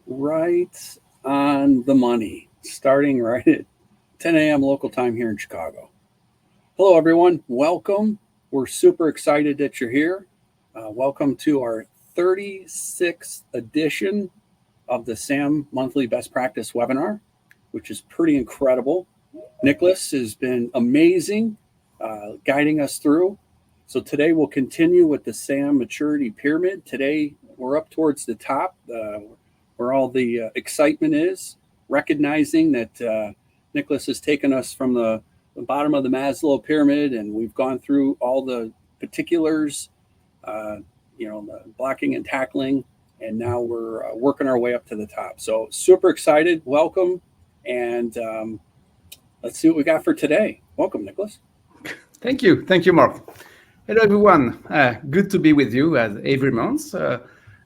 right on the money, starting right at 10 a.m. local time here in Chicago. Hello, everyone. Welcome. We're super excited that you're here. Welcome to our 36th edition of the SAM Monthly Best Practice webinar, which is pretty incredible. Nicholas has been amazing guiding us through. So today we'll continue with the SAM Maturity Pyramid. Today we're up towards the top where all the excitement is, recognizing that Nicholas has taken us from the bottom of the Maslow pyramid and we've gone through all the particulars, the blocking and tackling, and now we're working our way up to the top. So super excited. Welcome. And let's see what we got for today. Welcome, Nicholas. Thank you. Thank you, Mark. Hello, everyone. Good to be with you as every month.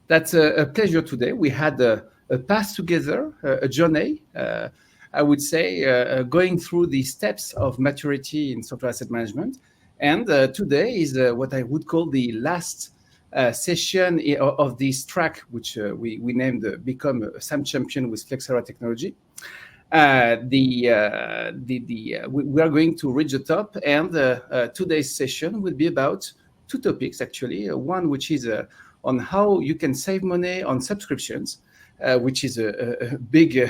That's a pleasure today. We had a path together, a journey, I would say, going through the steps of maturity in software asset management. And today is what I would call the last session of this track, which we named Become a SAM Champion with Flexera Technology. We are going to reach the top, and today's session will be about two topics, actually. One, which is on how you can save money on subscriptions, which is a big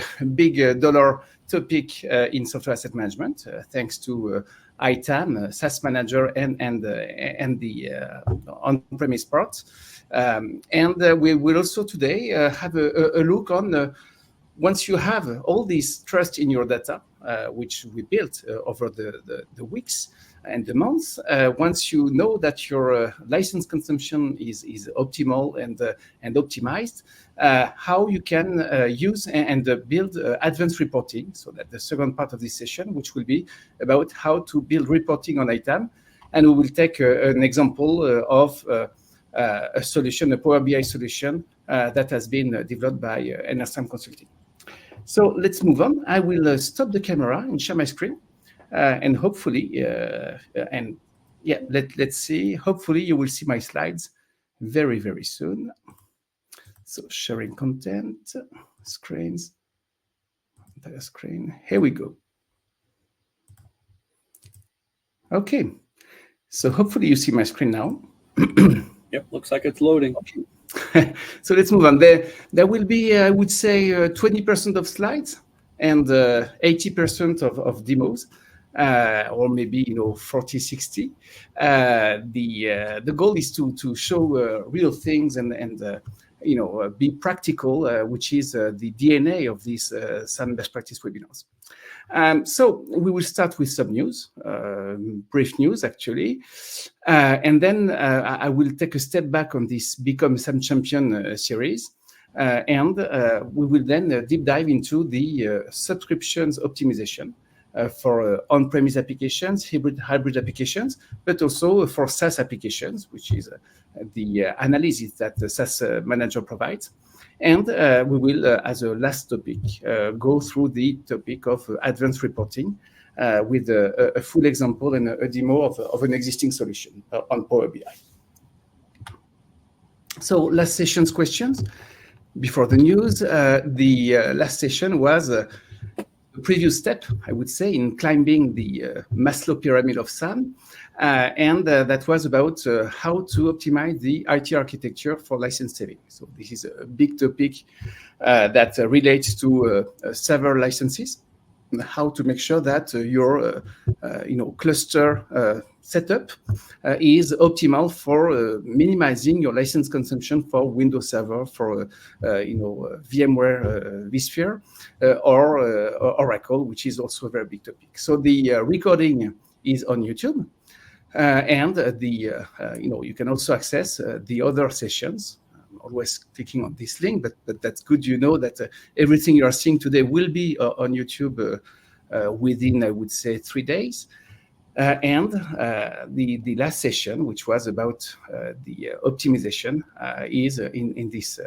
dollar topic in software asset management, thanks to ITAM, SaaS Manager, and the on-premise part. And we will also today have a look on once you have all this trust in your data, which we built over the weeks and the months, once you know that your license consumption is optimal and optimized, how you can use and build advanced reporting. So that the second part of this session, which will be about how to build reporting on ITAM. And we will take an example of a solution, a Power BI solution that has been developed by NSM Consulting. So let's move on. I will stop the camera and share my screen, and hopefully, let's see. Hopefully, you will see my slides very, very soon. So sharing content, screens, entire screen. Here we go. Okay. So hopefully you see my screen now. Yep, looks like it's loading. Okay. So let's move on. There will be, I would say, 20% of slides and 80% of demos, or maybe 40, 60. The goal is to show real things and be practical, which is the DNA of these SAM best practice webinars. So we will start with some news, brief news actually, and then I will take a step back on this Become SAM Champion series, and we will then deep dive into the subscriptions optimization for on-premise applications, hybrid applications, but also for SaaS applications, which is the analysis that the SaaS Manager provides. And we will, as a last topic, go through the topic of advanced reporting with a full example and a demo of an existing solution on Power BI. So last session's questions. Before the news, the last session was a previous step, I would say, in climbing the Maslow pyramid of SAM. And that was about how to optimize the IT architecture for license saving. So this is a big topic that relates to several licenses, and how to make sure that your cluster setup is optimal for minimizing your license consumption for Windows Server, for VMware vSphere, or Oracle, which is also a very big topic. So the recording is on YouTube. And you can also access the other sessions. I'm always clicking on this link, but that's good. You know that everything you are seeing today will be on YouTube within, I would say, 3 days. And the last session, which was about the optimization, is in this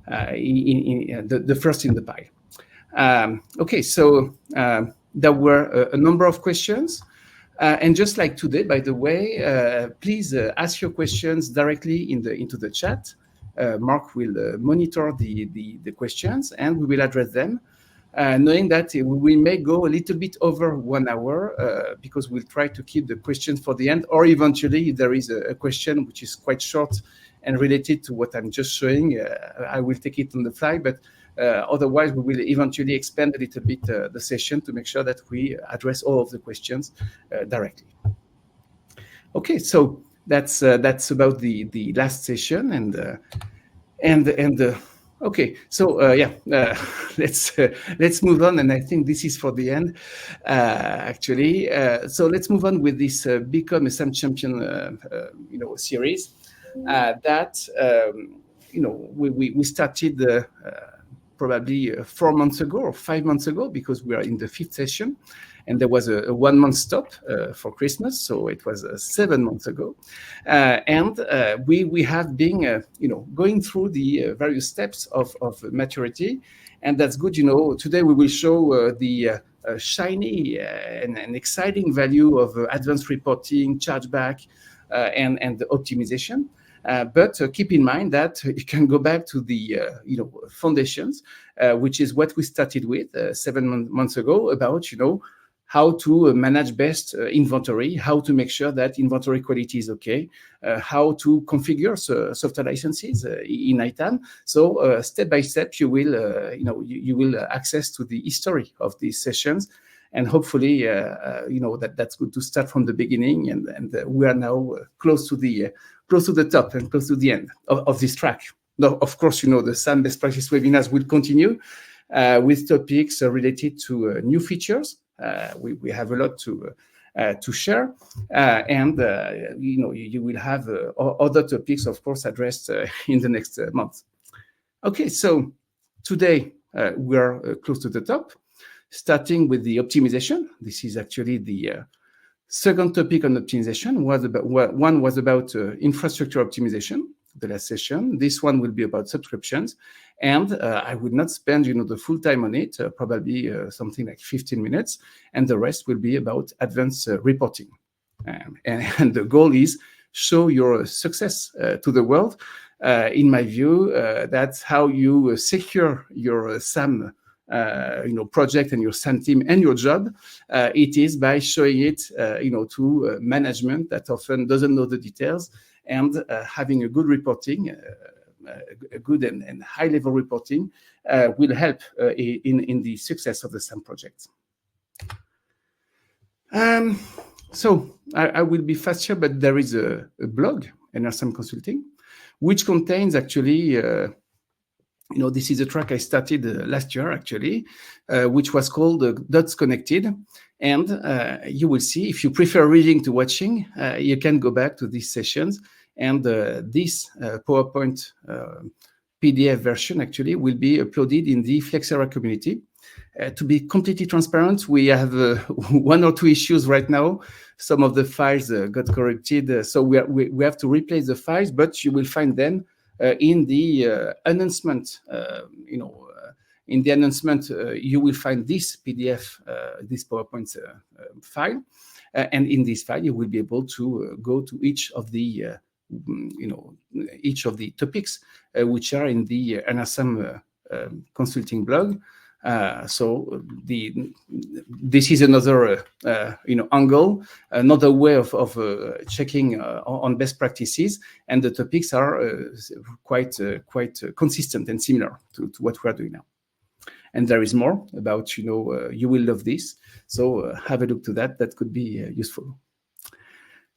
the first in the pile. Okay, so there were a number of questions. And just like today, by the way, please ask your questions directly into the chat. Mark will monitor the questions, and we will address them, knowing that we may go a little bit over 1 hour because we'll try to keep the questions for the end, or eventually if there is a question which is quite short and related to what I'm just showing, I will take it on the fly, but otherwise we will eventually expand a little bit the session to make sure that we address all of the questions directly. Okay, so that's about the last session, and okay, so let's move on, and I think this is for the end, actually. So let's move on with this Become a SAM Champion, series that we started probably 4 months ago or 5 months ago, because we are in the 5th session. And there was a 1 month stop for Christmas, so it was 7 months ago. And we have been, going through the various steps of maturity, and that's good. Today we will show the shiny and exciting value of advanced reporting, chargeback, and the optimization. But keep in mind that you can go back to the foundations, which is what we started with 7 months ago, about how to manage best inventory, how to make sure that inventory quality is okay, how to configure software licenses in ITAM. So step by step, you will access to the history of these sessions, and hopefully, that's good to start from the beginning. And we are now close to the top and close to the end of this track. Now, of course, the SAM best practice webinars will continue with topics related to new features. We have a lot to share, and you will have other topics, of course, addressed in the next month. Okay, so today we are close to the top, starting with the optimization. This is actually the second topic on optimization. One was about infrastructure optimization, the last session. This one will be about subscriptions, and I will not spend the full time on it, probably something like 15 minutes, and the rest will be about advanced reporting. And the goal is show your success to the world. In my view, that's how you secure your SAM project and your SAM team and your job. It is by showing it to management that often doesn't know the details, and having a good reporting, a good and high-level reporting will help in the success of the SAM project. So I will be faster, but there is a blog, SAM Consulting, which contains actually, this is a track I started last year, actually, which was called Dots Connected. And you will see, if you prefer reading to watching, you can go back to these sessions. And this PowerPoint PDF version actually will be uploaded in the Flexera community. To be completely transparent, we have 1 or 2 issues right now. Some of the files got corrupted, so we have to replace the files, but you will find them in the announcement. In the announcement, you will find this PDF, this PowerPoint file, and in this file, you will be able to go to each of the topics which are in the SAM Consulting blog. So this is another angle, another way of checking on best practices, and the topics are quite consistent and similar to what we are doing now. And there is more about you will love this, so have a look to that. That could be useful.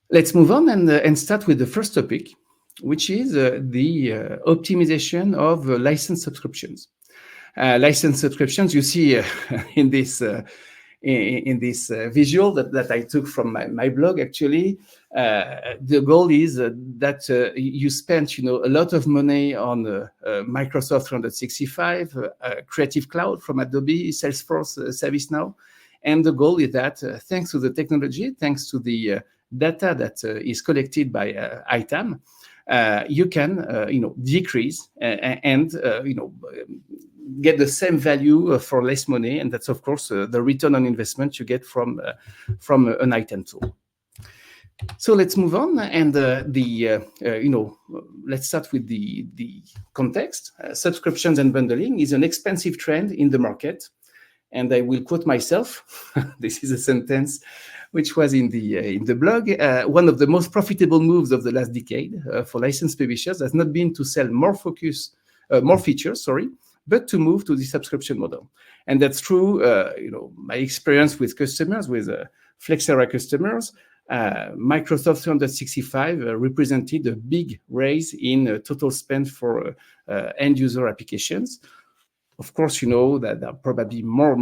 Let's move on and start with the first topic, which is the optimization of license subscriptions. License subscriptions, you see in this visual that I took from my blog, actually. The goal is that you spent a lot of money on Microsoft 365, Creative Cloud from Adobe, Salesforce, ServiceNow. And the goal is that thanks to the technology, thanks to the data that is collected by ITAM, you can decrease and get the same value for less money, and that's of course the return on investment you get from an ITAM tool. So let's move on, and let's start with the context. Subscriptions and bundling is an expensive trend in the market, and I will quote myself. This is a sentence which was in the blog. One of the most profitable moves of the last decade for licensed publishers has not been to sell more features, but to move to the subscription model. And that's true. My experience with customers, with Flexera customers, Microsoft 365 represented a big raise in total spend for end user applications. Of course, you know that there are probably more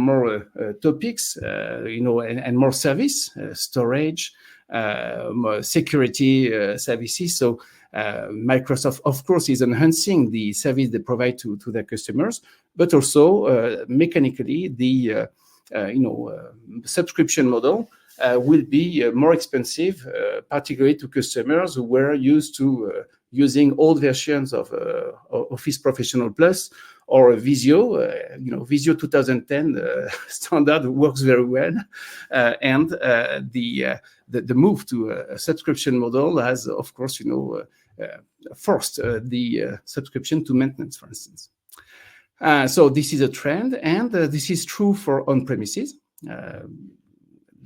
topics, and more service, storage, more security services. So Microsoft, of course, is enhancing the service they provide to their customers, but also mechanically the subscription model will be more expensive, particularly to customers who were used to using old versions of Office Professional Plus or Visio. Visio 2010 standard works very well, and the move to a subscription model has, of course, forced the subscription to maintenance, for instance. So this is a trend, and this is true for on-premises.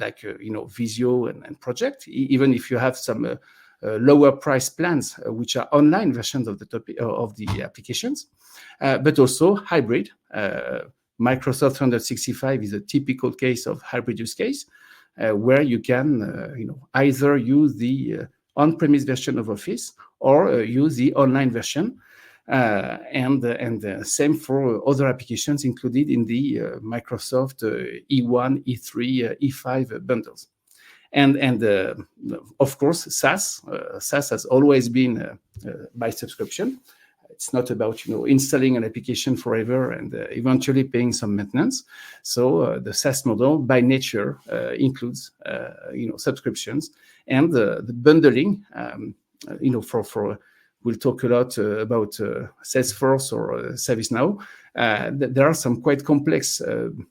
Like Visio and Project, even if you have some lower price plans, which are online versions of the applications, but also hybrid. Microsoft 365 is a typical case of hybrid use case, where you can either use the on-premise version of Office or use the online version. And same for other applications included in the Microsoft E1, E3, E5 bundles. And of course, SaaS has always been by subscription. It's not about installing an application forever and eventually paying some maintenance. So the SaaS model by nature includes subscriptions, and the bundling. We'll talk a lot about Salesforce or ServiceNow. There are some quite complex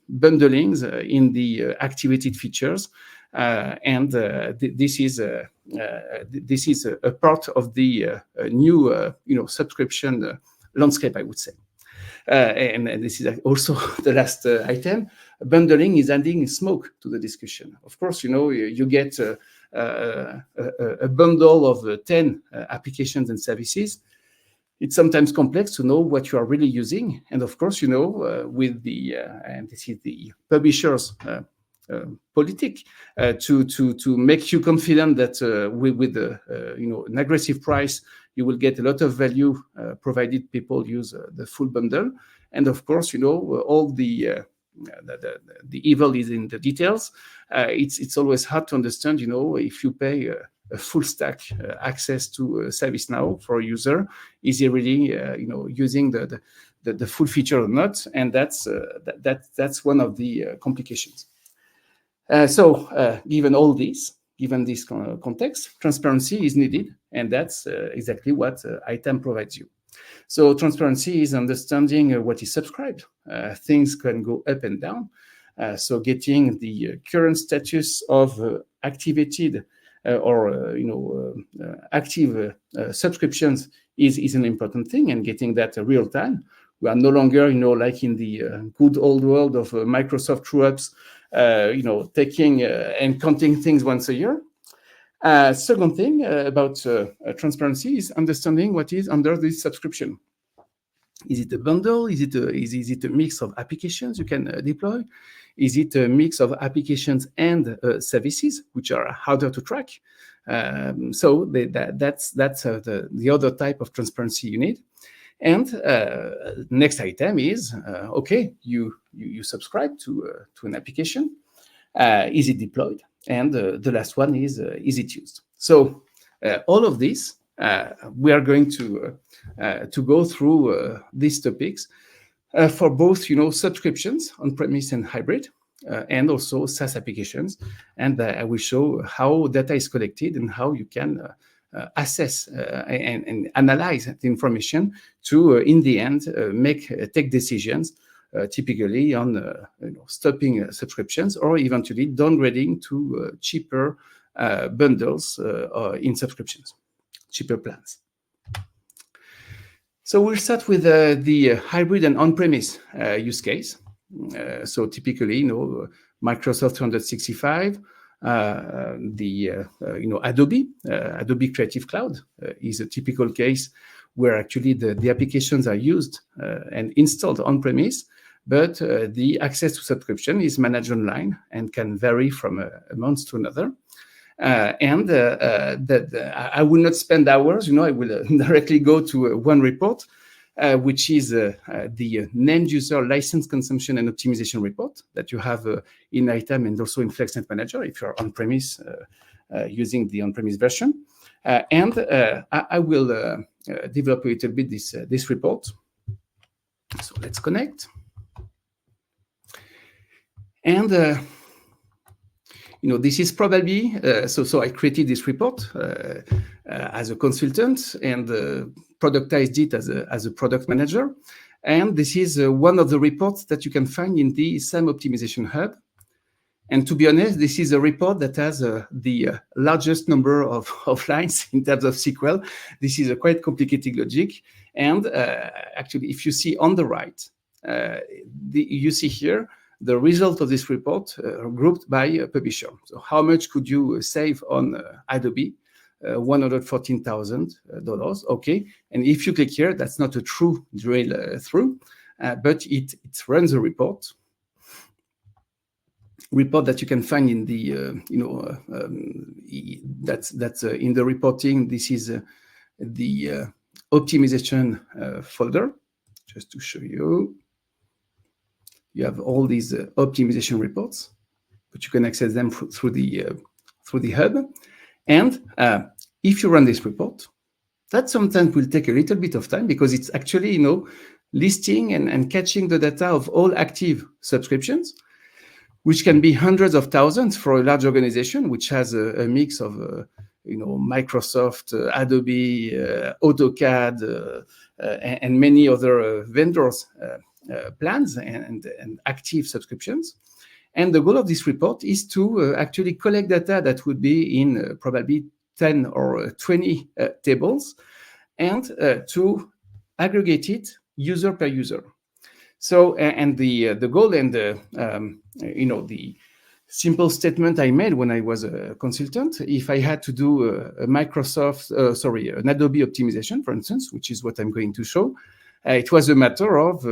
bundlings in the activated features, and this is a part of the new subscription landscape, I would say. And this is also the last item. Bundling is adding smoke to the discussion. Of course, you get a bundle of 10 applications and services. It's sometimes complex to know what you are really using. And of course, with the, and this is the publisher's politic, to make you confident that with an aggressive price, you will get a lot of value provided people use the full bundle. And of course, all the evil is in the details. It's always hard to understand, if you pay a full stack access to ServiceNow for a user, is he really, using the full feature or not? And that's one of the complications. So given this context, transparency is needed, and that's exactly what ITAM provides you. So transparency is understanding what is subscribed. Things can go up and down. So getting the current status of activated or active subscriptions is an important thing, and getting that real time. We are no longer, like in the good old world of Microsoft true-ups, taking and counting things once a year. Second thing about transparency is understanding what is under this subscription. Is it a bundle? Is it a mix of applications you can deploy? Is it a mix of applications and services, which are harder to track? So that's the other type of transparency you need. And next item is okay, you subscribe to an application. Is it deployed? And the last one is it used? So all of this, we are going to go through these topics for both, subscriptions on-premise and hybrid, and also SaaS applications. And I will show how data is collected and how you can assess and analyze the information to, in the end, take decisions. Typically on stopping subscriptions or eventually downgrading to cheaper bundles in subscriptions, cheaper plans. So we'll start with the hybrid and on-premise use case. So typically, Microsoft 365, Adobe Creative Cloud is a typical case where actually the applications are used and installed on-premise, but the access to subscription is managed online and can vary from a month to another. I will not spend hours, I will directly go to one report, which is the named user license consumption and optimization report that you have in ITAM and also in FlexNet Manager if you're on-premise using the on-premise version. I will develop a little bit this report. So let's connect. And this is probably, so I created this report as a consultant and productized it as a product manager. And this is one of the reports that you can find in the SAM Optimization Hub. And to be honest, this is a report that has the largest number of lines in terms of SQL. This is a quite complicated logic. And actually, if you see on the right, you see here, the result of this report grouped by publisher. So how much could you save on Adobe? $114,000. Okay. And if you click here, that's not a true drill through, but it runs a report that you can find in the, that's in the reporting. This is the optimization folder, just to show you. You have all these optimization reports, but you can access them through the hub. And if you run this report, that sometimes will take a little bit of time because it's actually, listing and catching the data of all active subscriptions, which can be hundreds of thousands for a large organization, which has a mix of, Microsoft, Adobe, AutoCAD, and many other vendors. Plans and active subscriptions. And the goal of this report is to actually collect data that would be in probably 10 or 20 tables and to aggregate it user per user. So, and the goal and the simple statement I made when I was a consultant, if I had to do an Adobe optimization, for instance, which is what I'm going to show, it was a matter of,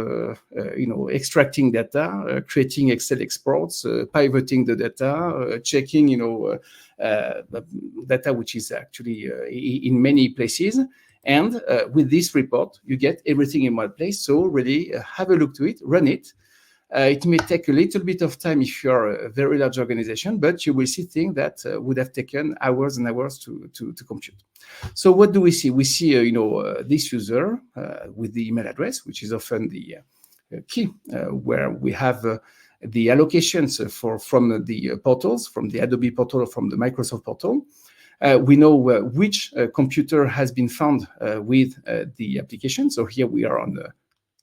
extracting data, creating Excel exports, pivoting the data, checking, data which is actually in many places. And with this report, you get everything in one place. So really have a look to it, run it. It may take a little bit of time if you're a very large organization, but you will see things that would have taken hours and hours to compute. So what do we see? We see, this user with the email address, which is often the key, where we have the allocations from the portals, from the Adobe portal or from the Microsoft portal. We know which computer has been found with the application. So here we are on the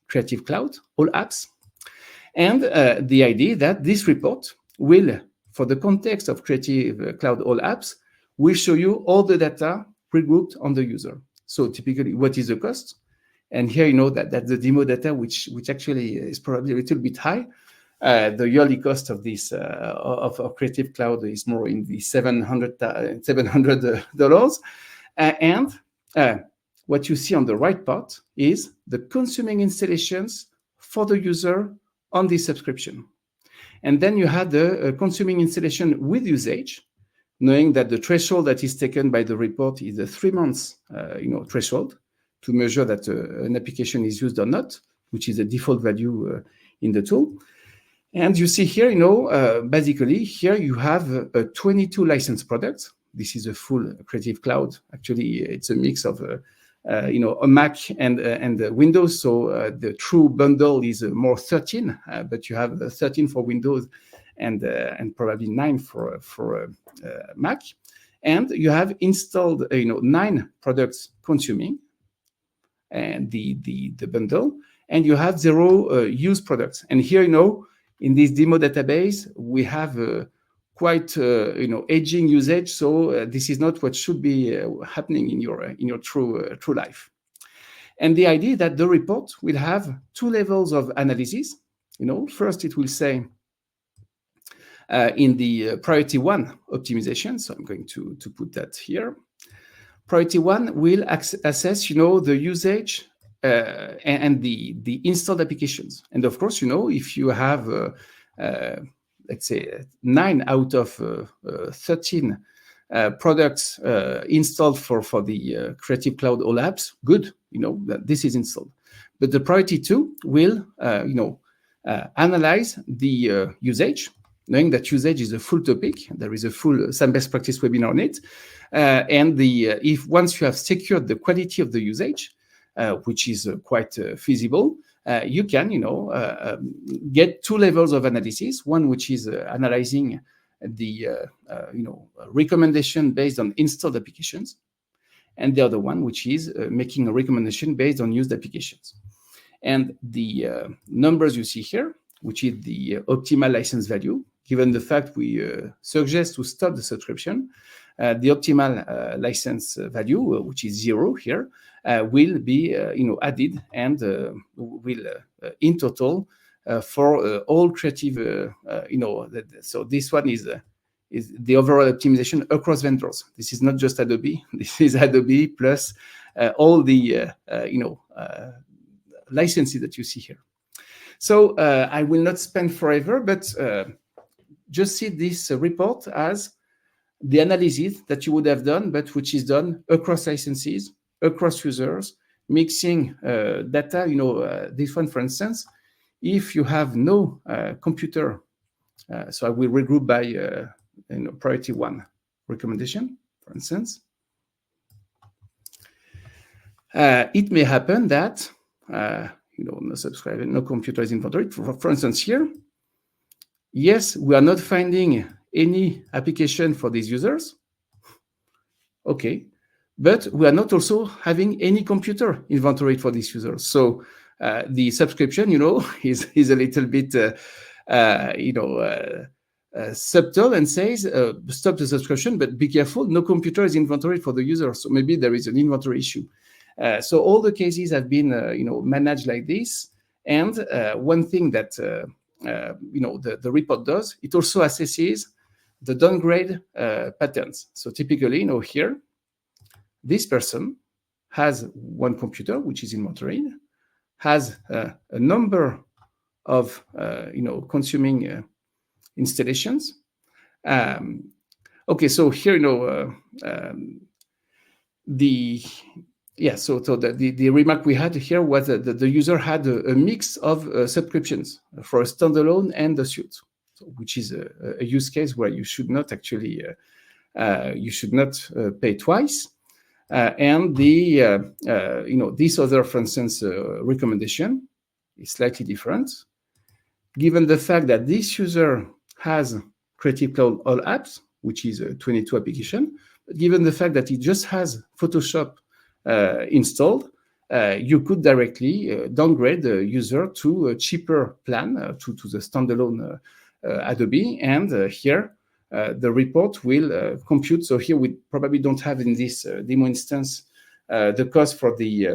Creative Cloud, all apps. And the idea that this report will, for the context of Creative Cloud All Apps, will show you all the data pre-grouped on the user. So typically, what is the cost? And here that's the demo data, which actually is probably a little bit high. The yearly cost of this of Creative Cloud is more in the $700. And what you see on the right part is the consuming installations for the user on this subscription. And then you have the consuming installation with usage, knowing that the threshold that is taken by the report is a 3 months threshold to measure that an application is used or not, which is a default value in the tool. And you see here, basically here you have 22 licensed products. This is a full Creative Cloud. Actually, it's a mix of a Mac and Windows. So the true bundle is more 13, but you have 13 for Windows and probably 9 for Mac. And you have installed 9 products consuming and the bundle, and you have 0 used products. And here in this demo database we have quite aging usage. So this is not what should be happening in your true life. And the idea that the report will have two levels of analysis. First it will say in the priority one optimization. So I'm going to put that here. Priority one will assess, the usage and the installed applications. And of course, if you have, let's say, 9 out of 13 products installed for the Creative Cloud All Apps, good, that this is installed. But the priority two will, analyze the usage, knowing that usage is a full topic. There is a full SAM best practice webinar on it. And if once you have secured the quality of the usage, which is quite feasible, you can, get two levels of analysis. One which is analyzing the, recommendation based on installed applications, and the other one which is making a recommendation based on used applications. And the numbers you see here, which is the optimal license value, given the fact we suggest to stop the subscription, the optimal license value, which is 0 here, will be added and will in total for all creative, so this one is the overall optimization across vendors. This is not just Adobe. This is Adobe plus all the licenses that you see here. So I will not spend forever, but just see this report as the analysis that you would have done, but which is done across licenses, across users, mixing data. This one, for instance, if you have no computer, so I will regroup by priority one recommendation, for instance. It may happen that no subscriber, no computer is inventory. For instance, here, yes, we are not finding any application for these users. Okay, but we are not also having any computer inventory for these users. So the subscription, is a little bit, subtle and says, stop the subscription, but be careful, no computer is inventory for the user. So maybe there is an inventory issue. So all the cases have been, managed like this. And one thing that, the report does, it also assesses the downgrade patterns. So typically, here, this person has one computer, which is inventory, has a number of, consuming installations. Okay, so here, so the remark we had here was that the user had a mix of subscriptions for a standalone and a suite, which is a use case where you should not actually pay twice. And this other, for instance, recommendation is slightly different, given the fact that this user has Creative Cloud All Apps, which is a 22 application, but given the fact that it just has Photoshop installed, you could directly downgrade the user to a cheaper plan, to the standalone Adobe, and here the report will compute. So here we probably don't have in this demo instance the cost for the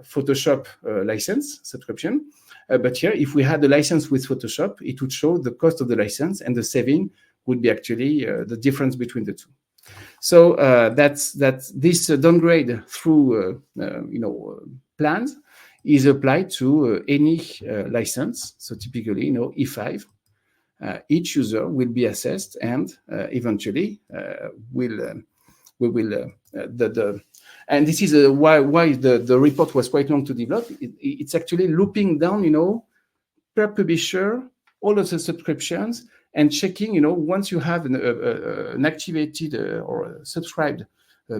Photoshop license subscription, but here if we had the license with Photoshop, it would show the cost of the license, and the saving would be actually the difference between the two. So that's this downgrade through plans is applied to any license. So typically, E5, each user will be assessed, and eventually and this is why the report was quite long to develop. It's actually looping down, per publisher, all of the subscriptions, and checking, once you have an activated or a subscribed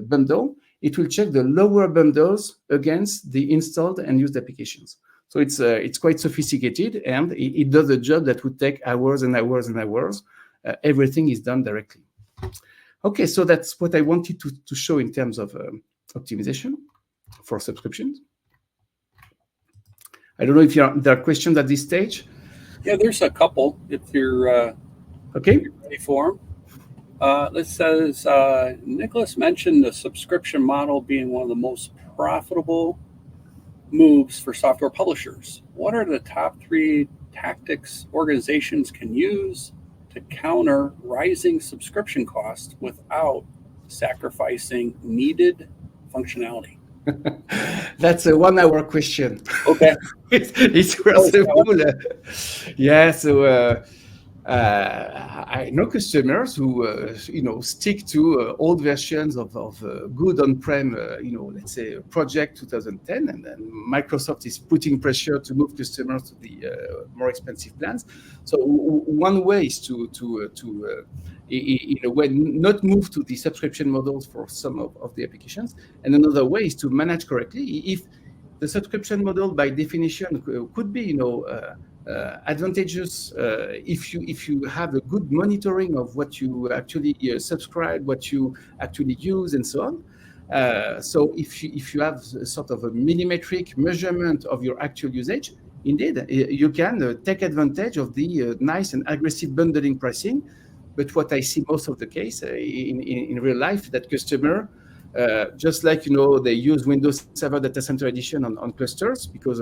bundle, it will check the lower bundles against the installed and used applications. So it's quite sophisticated, and it does a job that would take hours and hours and hours. Everything is done directly. Okay, so that's what I wanted to show in terms of optimization for subscriptions. I don't know if there are questions at this stage. Yeah, there's a couple. If you're Okay. Ready for them? This says Nicholas mentioned the subscription model being one of the most profitable moves for software publishers. What are the top 3 tactics organizations can use to counter rising subscription costs without sacrificing needed functionality? That's a 1 hour question. Okay. It's possible. Yeah. So I know customers who stick to old versions of good on-prem, let's say project 2010, and then Microsoft is putting pressure to move customers to the more expensive plans. So one way is to in a way not move to the subscription models for some of the applications, and another way is to manage correctly. If the subscription model by definition could be advantageous if you have a good monitoring of what you actually subscribe, what you actually use, and so on. So if you have a sort of a millimetric measurement of your actual usage, indeed you can take advantage of the nice and aggressive bundling pricing. But what I see most of the case in real life, that customer, just like they use Windows Server Data Center Edition on clusters because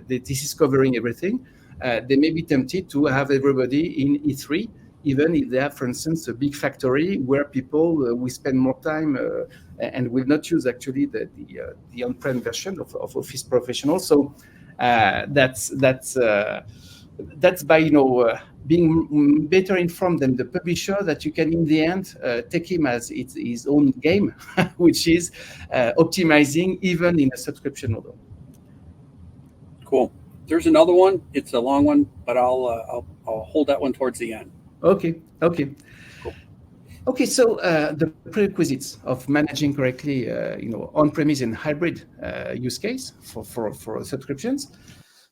this is covering everything. They may be tempted to have everybody in E3, even if they have, for instance, a big factory where people will spend more time and will not use actually the on-prem version of Office Professional. So that's by being better informed than the publisher that you can in the end take him as his own game, which is optimizing even in a subscription model. Cool. There's another one. It's a long one, but I'll hold that one towards the end. Okay. Cool. Okay. So the prerequisites of managing correctly, on-premise and hybrid use case for subscriptions.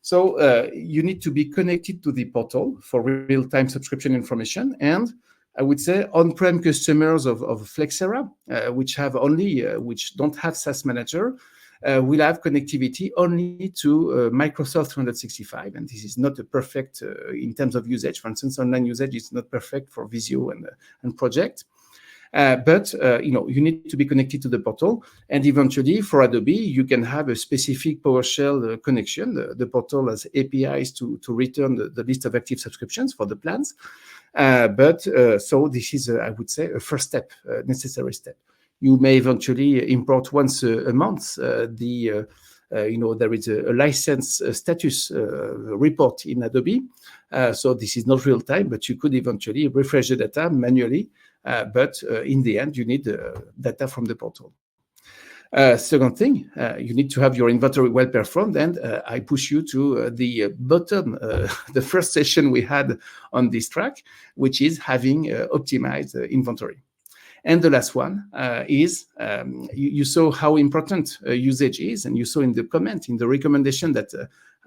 So you need to be connected to the portal for real-time subscription information. And I would say on-prem customers of Flexera, which don't have SaaS Manager, will have connectivity only to Microsoft 365. And this is not a perfect in terms of usage. For instance, online usage is not perfect for Visio and Project. But you need to be connected to the portal, and eventually for Adobe, you can have a specific PowerShell connection. The portal has APIs to return the list of active subscriptions for the plans. So this is, I would say, a first step, necessary step. You may eventually import once a month there is a license status report in Adobe. So this is not real time, but you could eventually refresh the data manually. But in the end, you need data from the portal. Second thing, you need to have your inventory well performed. And I push you to the bottom, the first session we had on this track, which is having optimized inventory. And the last one is you saw how important usage is, and you saw in the comment, in the recommendation that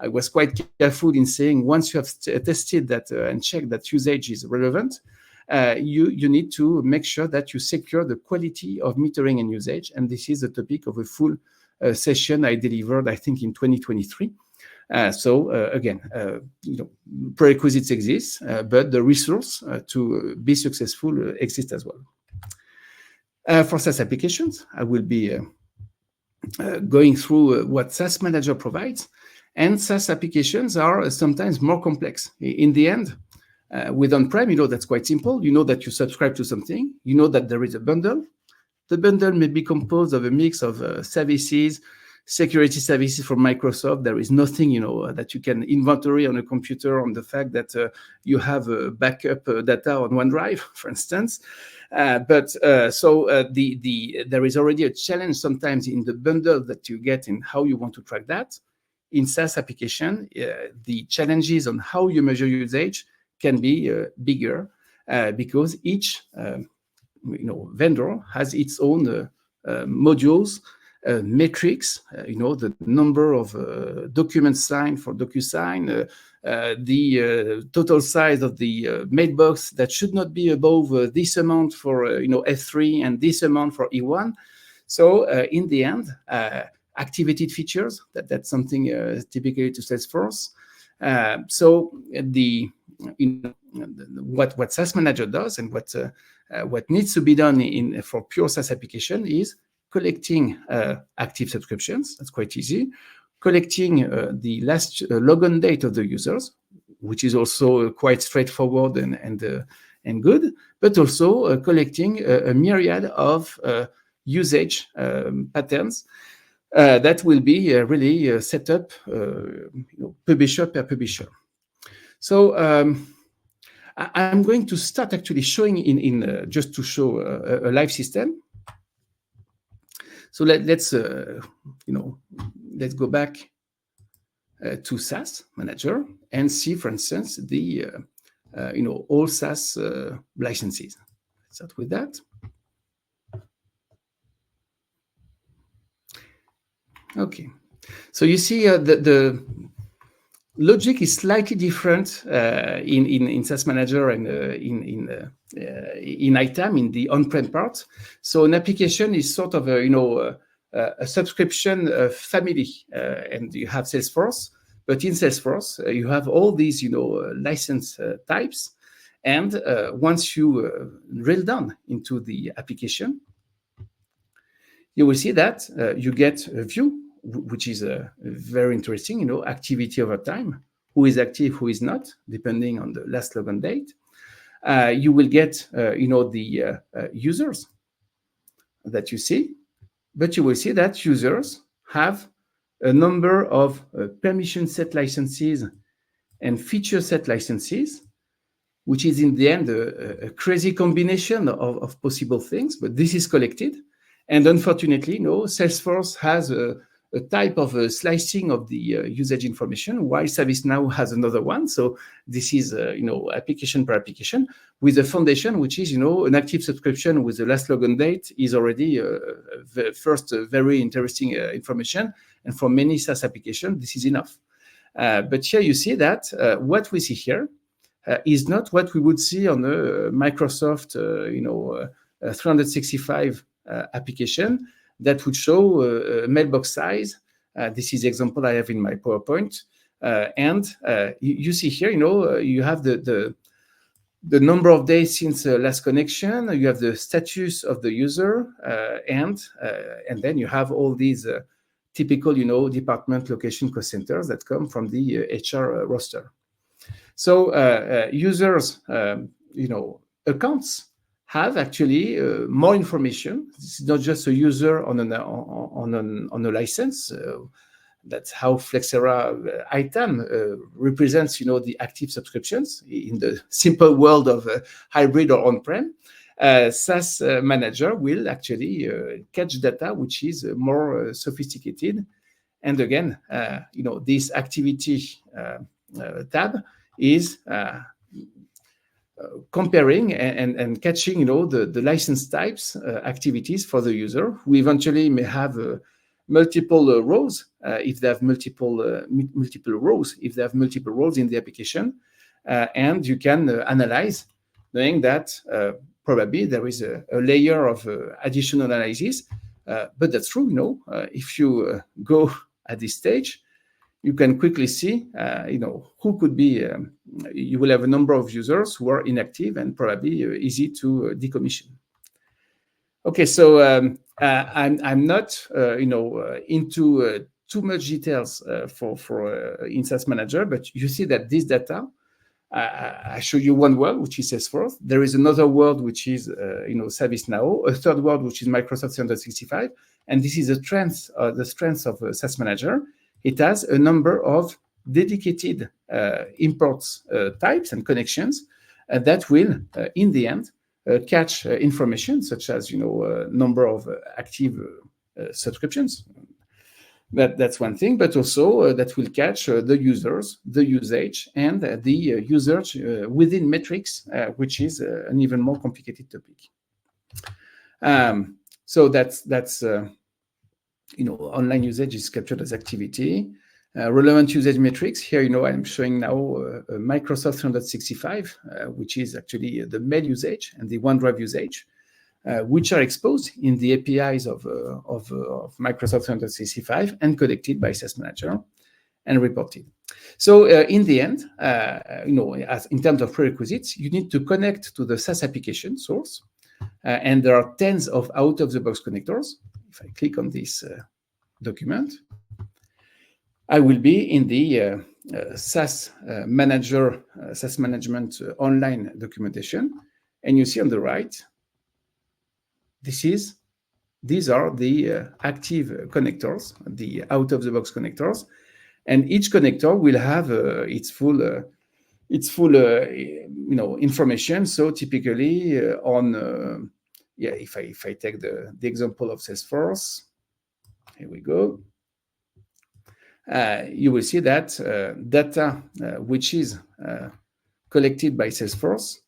I was quite careful in saying once you have tested that and checked that usage is relevant, you need to make sure that you secure the quality of metering and usage. And this is the topic of a full session I delivered, I think, in 2023. Again, prerequisites exist, but the resource to be successful exists as well. For SaaS applications, I will be going through what SaaS Manager provides. And SaaS applications are sometimes more complex. In the end, with on-prem, that's quite simple. You know that you subscribe to something. You know that there is a bundle. The bundle may be composed of a mix of services, security services from Microsoft. There is nothing, that you can inventory on a computer on the fact that you have backup data on OneDrive, for instance. There is already a challenge sometimes in the bundle that you get in how you want to track that. In SaaS application, the challenges on how you measure usage can be bigger because each vendor has its own modules, metrics, the number of documents signed for DocuSign, the total size of the mailbox that should not be above this amount for F3 and this amount for E1. So in the end, activated features, that's something typically to Salesforce. So what SaaS Manager does and what needs to be done for pure SaaS application is collecting active subscriptions. That's quite easy. Collecting the last login date of the users, which is also quite straightforward and good, but also collecting a myriad of usage patterns that will be really set up publisher per publisher. So I'm going to start actually showing in just to show a live system. So let's go back to SaaS Manager and see, for instance, the all SaaS licenses. Let's start with that. Okay, so you see the logic is slightly different in SaaS Manager and in ITAM, in the on-prem part. So an application is sort of a subscription family, and you have Salesforce. But in Salesforce, you have all these license types, and once you drill down into the application, you will see that you get a view, which is very interesting, activity over time, who is active, who is not, depending on the last login date. You will get, the users that you see, but you will see that users have a number of permission set licenses and feature set licenses, which is in the end a crazy combination of possible things, but this is collected. And unfortunately, Salesforce has a type of slicing of the usage information, while ServiceNow has another one. So this is, application per application, with a foundation, which is, an active subscription with the last login date is already the first very interesting information. And for many SaaS applications, this is enough. But here you see that what we see here is not what we would see on a Microsoft, 365 application that would show a mailbox size. This is the example I have in my PowerPoint. And you see here, you have the number of days since last connection. You have the status of the user, and then you have all these typical, department, location, cost centers that come from the HR roster. So users, accounts have actually more information. It's not just a user on a license. That's how Flexera ITAM represents, the active subscriptions in the simple world of hybrid or on-prem. SaaS Manager will actually catch data which is more sophisticated. And again, this activity tab is comparing and catching, the license types activities for the user, who eventually may have multiple rows if they have multiple rows, if they have multiple roles in the application, and you can analyze, knowing that probably there is a layer of additional analysis. But that's true, if you go at this stage, you can quickly see, who could be. You will have a number of users who are inactive and probably easy to decommission. Okay, so I'm not, into too much details for in SaaS Manager, but you see that this data. I show you one world, which is Salesforce. There is another world, which is, ServiceNow. A third world, which is Microsoft 365, and this is the strength of SaaS Manager. It has a number of dedicated imports types and connections that will, in the end, catch information such as number of active subscriptions. That's one thing, but also that will catch the users, the usage, and the users within metrics, which is an even more complicated topic. So that's online usage is captured as activity. Relevant usage metrics. Here, I'm showing now Microsoft 365, which is actually the mail usage and the OneDrive usage, which are exposed in the APIs of Microsoft 365 and collected by SaaS Manager and reported. So in the end, as in terms of prerequisites, you need to connect to the SaaS application source, and there are tens of out-of-the-box connectors. If I click on this document, I will be in the SaaS Manager, SaaS Management online documentation, and you see on the right, these are the active connectors, the out-of-the-box connectors, and each connector will have its full information. So typically if I take the example of Salesforce, here we go. You will see that data which is collected by Salesforce.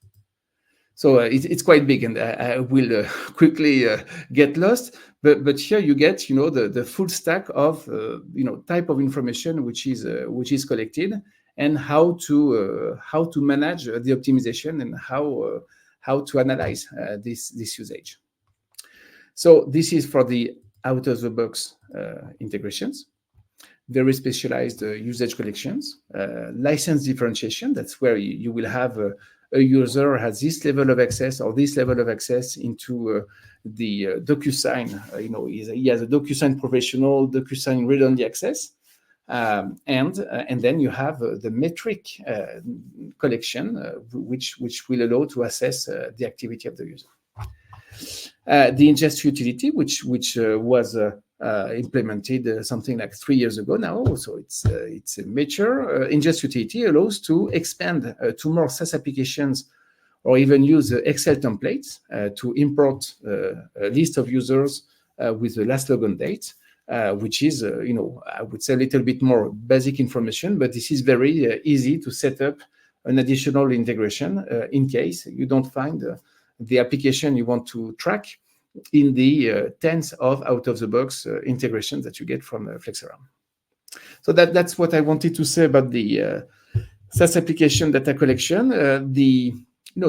So it's quite big, and I will quickly get lost. But here you get, the full stack of type of information which is collected, and how to manage the optimization, and how to analyze this usage. So this is for the out of the box integrations. Very specialized usage collections, license differentiation. That's where you will have a user has this level of access or this level of access into the DocuSign. He has a DocuSign professional, DocuSign read-only access, and then you have the metric collection, which will allow to assess the activity of the user. The ingest utility, which was implemented something like 3 years ago now, so it's a mature ingest utility, allows to expand to more SaaS applications, or even use Excel templates to import a list of users with the last logon date, which is I would say a little bit more basic information, but this is very easy to set up an additional integration in case you don't find the application you want to track in the tens of out-of-the-box integrations that you get from Flexera. So that's what I wanted to say about the SaaS application data collection. The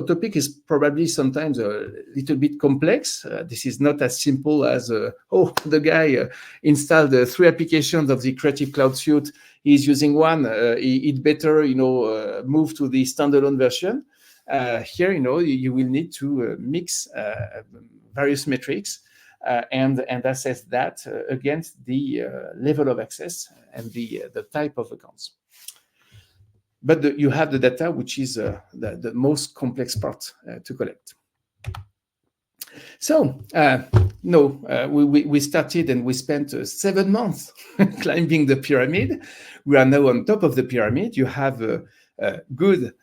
topic is probably sometimes a little bit complex. This is not as simple as, the guy installed 3 applications of the Creative Cloud Suite. He's using one. He'd better, move to the standalone version. Here, you will need to mix various metrics and assess that against the level of access and the type of accounts. But you have the data, which is the most complex part to collect. So, we started and we spent 7 months climbing the pyramid. We are now on top of the pyramid. You have good,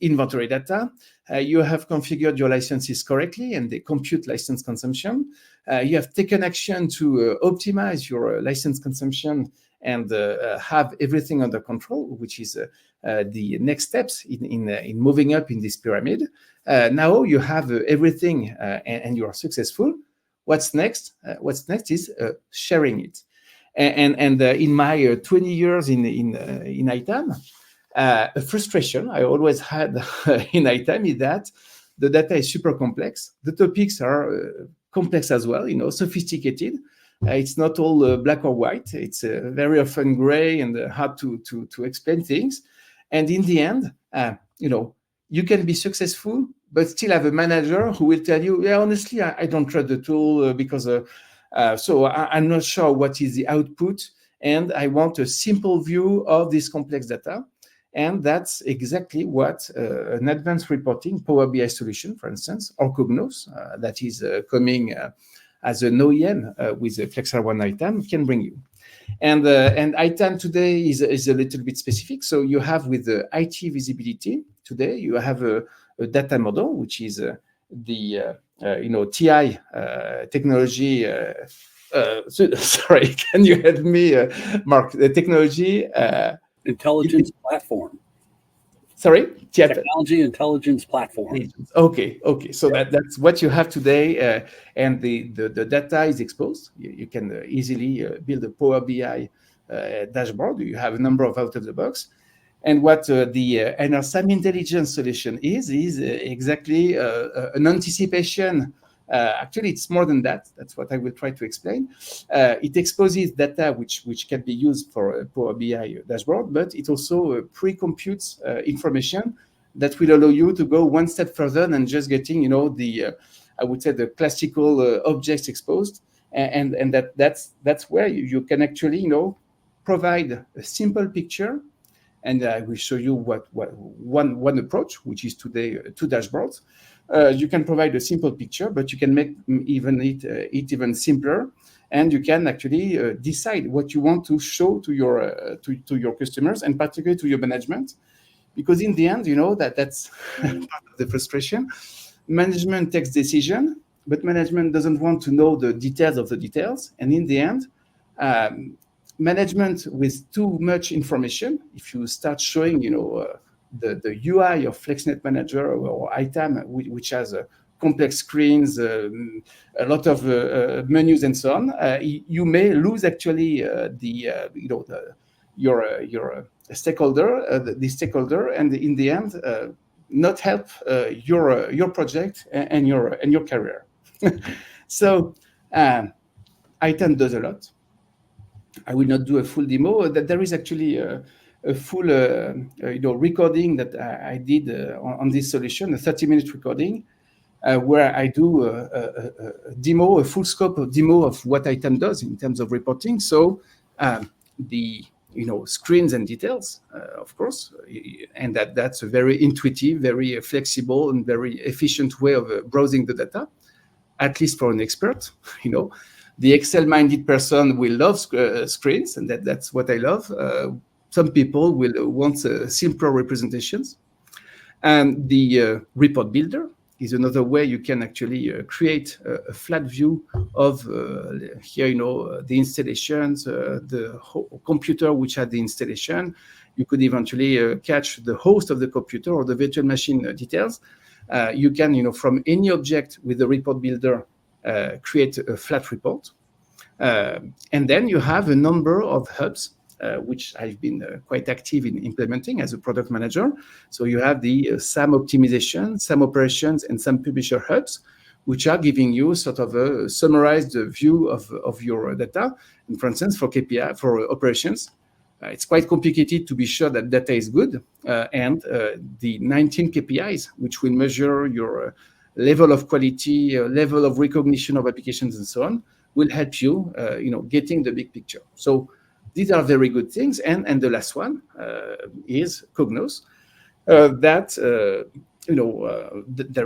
inventory data. You have configured your licenses correctly, and they compute license consumption. You have taken action to optimize your license consumption and have everything under control, which is the next steps in moving up in this pyramid. Now you have everything, and you are successful. What's next? What's next is sharing it. And in my 20 years in ITAM, a frustration I always had in ITAM is that the data is super complex. The topics are complex as well, sophisticated. It's not all black or white. It's very often gray and hard to explain things. And in the end, you can be successful, but still have a manager who will tell you, yeah, honestly, I don't trust the tool because so I'm not sure what is the output, and I want a simple view of this complex data. And that's exactly what an advanced reporting Power BI solution, for instance, or Cognos, that is coming as an OEM with Flexera One ITAM, can bring you. And ITAM today is a little bit specific. So you have with the IT visibility today, you have a data model, which is the TI technology. Sorry, can you help me, Mark? The technology intelligence platform. Sorry, technology intelligence platform. Okay. So that's what you have today, and the data is exposed. You can easily build a Power BI dashboard. You have a number of out of the box. And what our SAM Intelligence solution is exactly an anticipation Actually, it's more than that. That's what I will try to explain. It exposes data which can be used for a Power BI dashboard, but it also pre-computes information that will allow you to go one step further than just getting, the I would say the classical objects exposed, and that's where you can actually, provide a simple picture. And I will show you what one approach, which is today two dashboards. You can provide a simple picture, but you can make it even simpler, and you can actually decide what you want to show to your customers, and particularly to your management, because in the end, that's part of the frustration. Management takes decision, but management doesn't want to know the details of the details, and in the end. Management with too much information, if you start showing, the UI of FlexNet Manager or ITAM, which has complex screens, a lot of menus and so on, you may lose actually your stakeholder, the stakeholder, and in the end, not help your project and your career. So ITAM does a lot. I will not do a full demo. That there is actually a full recording that I did on this solution, a 30-minute recording, where I do a full scope of demo of what ITAM does in terms of reporting. So the screens and details, of course, and that's a very intuitive, very flexible, and very efficient way of browsing the data, at least for an expert, The Excel-minded person will love screens, and that's what I love. Some people will want simpler representations. And the report builder is another way you can actually create a flat view of here, the installations, the computer which had the installation. You could eventually catch the host of the computer or the virtual machine details. You can, from any object with the report builder, create a flat report. And then you have a number of hubs, which I've been quite active in implementing as a product manager. So you have the SAM optimization, SAM operations, and SAM publisher hubs, which are giving you sort of a summarized view of your data. And for instance, for KPI, for operations, it's quite complicated to be sure that data is good. And the 19 KPIs, which will measure your level of quality, level of recognition of applications, and so on, will help you, getting the big picture. So these are very good things. And the last one is Cognos. There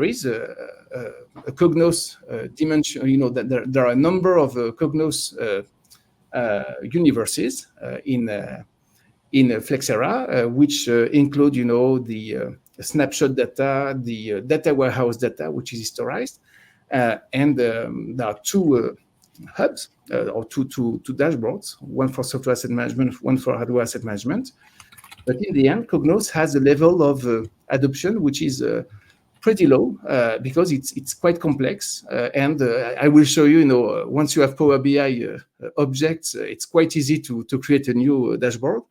is a Cognos dimension. That there are a number of Cognos universes in Flexera, which include, the snapshot data, the data warehouse data, which is historized, and there are two hubs or two dashboards, one for software asset management, one for hardware asset management. But in the end, Cognos has a level of adoption which is pretty low because it's quite complex. And I will show you, once you have Power BI objects, it's quite easy to create a new dashboard.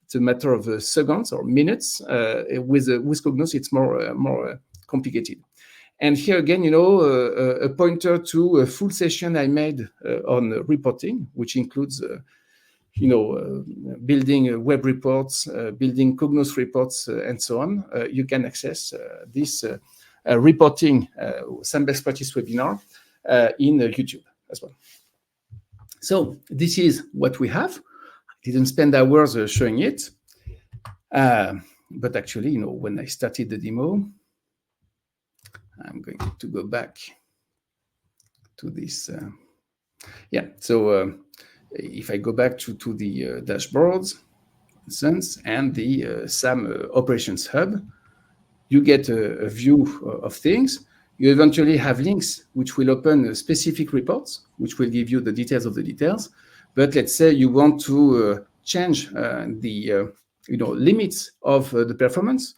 It's a matter of seconds or minutes. With Cognos, it's more complicated. And here again, a pointer to a full session I made on reporting, which includes, building web reports, building Cognos reports, and so on. You can access this reporting some best practice webinar in YouTube as well. So this is what we have. I didn't spend hours showing it, but actually, when I started the demo, I'm going to go back to this. So if I go back to the dashboards, for instance, and the SAM Operations Hub, you get a view of things. You eventually have links which will open specific reports, which will give you the details of the details. But let's say you want to change the limits of the performance.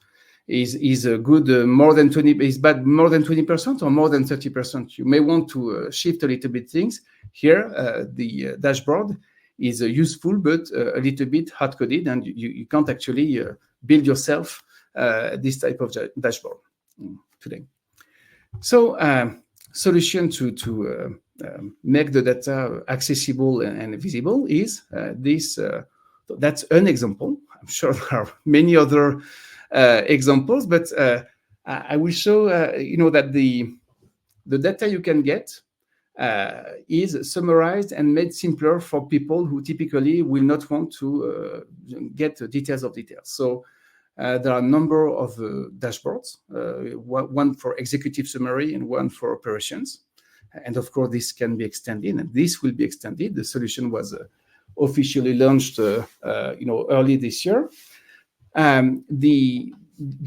Is good more than 20? Is bad more than 20% or more than 30%? You may want to shift a little bit things. Here, the dashboard is useful, but a little bit hard-coded, and you can't actually build yourself this type of dashboard today. So solution to make the data accessible and visible is this. That's an example. I'm sure there are many other examples, but I will show that the data you can get is summarized and made simpler for people who typically will not want to get details of details. So there are a number of dashboards, one for executive summary and one for operations. And of course, this can be extended, and this will be extended. The solution was officially launched early this year. The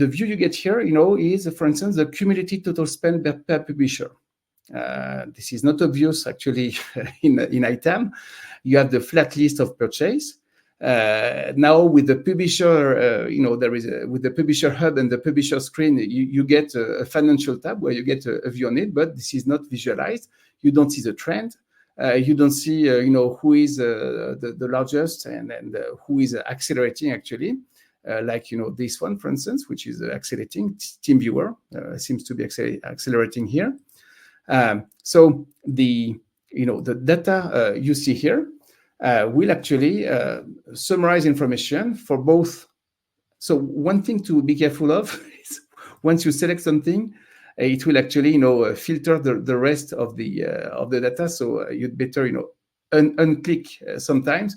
view you get here, is, for instance, the cumulative total spend per publisher. This is not obvious actually in ITAM. You have the flat list of purchase. Now with the publisher, with the publisher hub and the publisher screen, you get a financial tab where you get a view on it, but this is not visualized. You don't see the trend. You don't see, who is the largest and who is accelerating actually. Like this one, for instance, which is accelerating. TeamViewer seems to be accelerating here. So the data you see here will actually summarize information for both. So one thing to be careful of is once you select something, it will actually filter the rest of the data. So you'd better unclick sometimes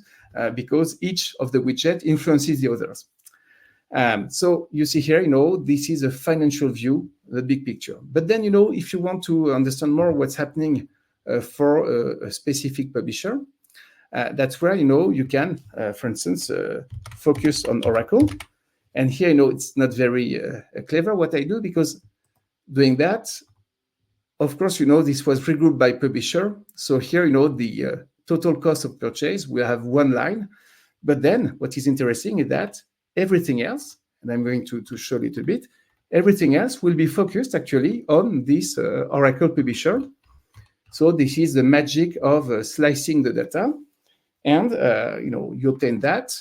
because each of the widget influences the others. So you see here, this is a financial view, the big picture. But then, if you want to understand more what's happening for a specific publisher, that's where, you can, for instance, focus on Oracle. And here, it's not very clever what I do, because doing that, of course, this was regrouped by publisher. So here, the total cost of purchase will have one line. But then what is interesting is that everything else, and I'm going to show a little bit, everything else will be focused actually on this Oracle publisher. So this is the magic of slicing the data. And, you obtain that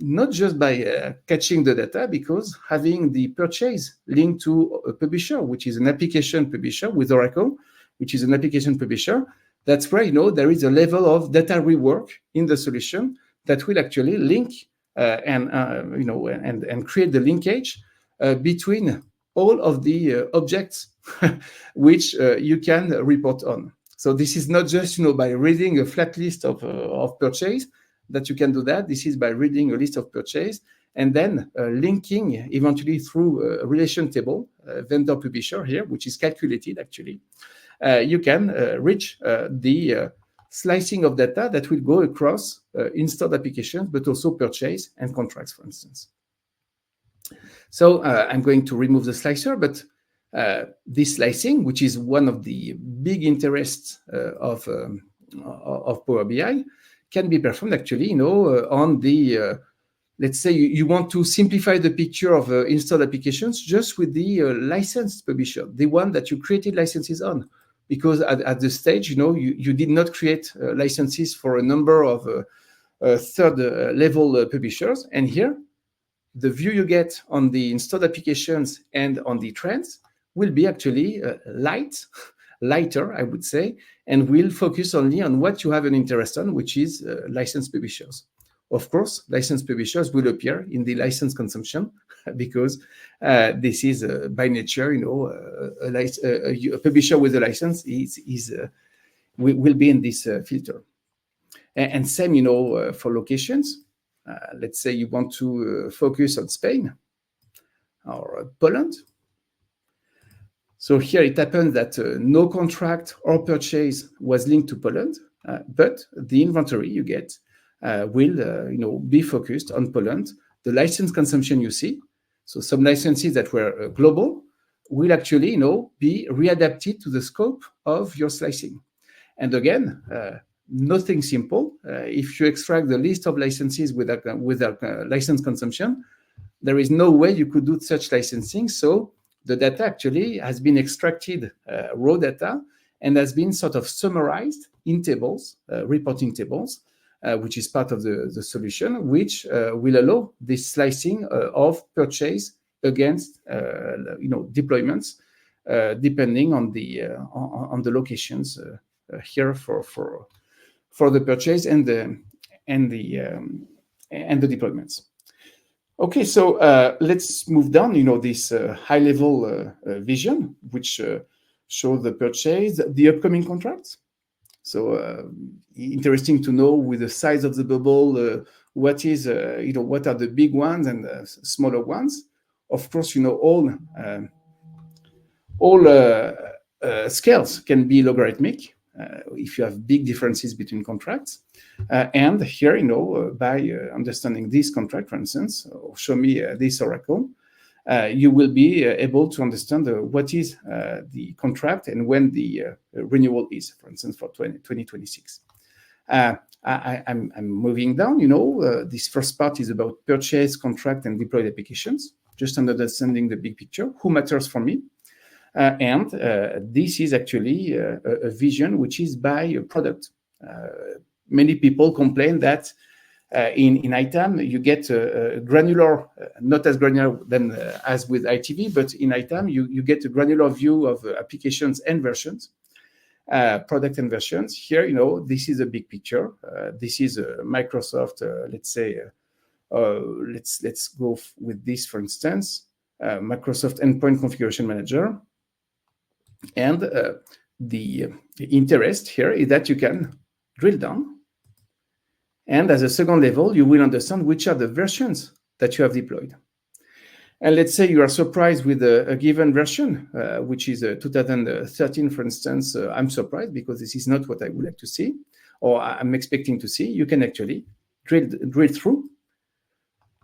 not just by catching the data, because having the purchase linked to a publisher, which is an application publisher with Oracle, which is an application publisher, that's where, there is a level of data rework in the solution that will actually link and create the linkage between all of the objects which you can report on. So this is not just by reading a flat list of purchase that you can do that. This is by reading a list of purchase and then linking eventually through a relation table, vendor publisher here, which is calculated actually. You can reach the slicing of data that will go across installed applications, but also purchase and contracts, for instance. So I'm going to remove the slicer, but this slicing, which is one of the big interests of Power BI, can be performed actually, on the, let's say you want to simplify the picture of installed applications just with the licensed publisher, the one that you created licenses on. Because at the stage, you did not create licenses for a number of third level publishers. And here, the view you get on the installed applications and on the trends will be actually lighter, I would say, and will focus only on what you have an interest on, which is licensed publishers. Of course, licensed publishers will appear in the license consumption because this is by nature, a publisher with a license will be in this filter. And same, for locations. Let's say you want to focus on Spain or Poland. So here it happens that no contract or purchase was linked to Poland, but the inventory you get will be focused on Poland. The license consumption you see, so some licenses that were global will actually be readapted to the scope of your slicing. And again, nothing simple. If you extract the list of licenses with a license consumption, there is no way you could do such licensing. So the data actually has been extracted, raw data, and has been sort of summarized in tables, reporting tables, which is part of the solution, which will allow this slicing of purchase against deployments depending on the locations here for the purchase and the deployments. Okay, so let's move down. This high-level vision, which show the purchase, the upcoming contracts. So interesting to know with the size of the bubble, what are the big ones and the smaller ones. Of course, all scales can be logarithmic if you have big differences between contracts. And here, by understanding this contract, for instance, or show me this oracle, you will be able to understand what is the contract and when the renewal is, for instance, for 2026. I'm moving down. This first part is about purchase, contract, and deployed applications, just understanding the big picture, who matters for me. And this is actually a vision which is by product. Many people complain that in ITAM, you get granular, not as granular than as with ITV, but in ITAM, you get a granular view of applications and versions, product and versions. Here, this is a big picture. This is Microsoft, let's say, let's go with this, for instance, Microsoft Endpoint Configuration Manager. And the interest here is that you can drill down. And as a second level, you will understand which are the versions that you have deployed. And let's say you are surprised with a given version, which is 2013, for instance. I'm surprised because this is not what I would like to see, or I'm expecting to see. You can actually drill through.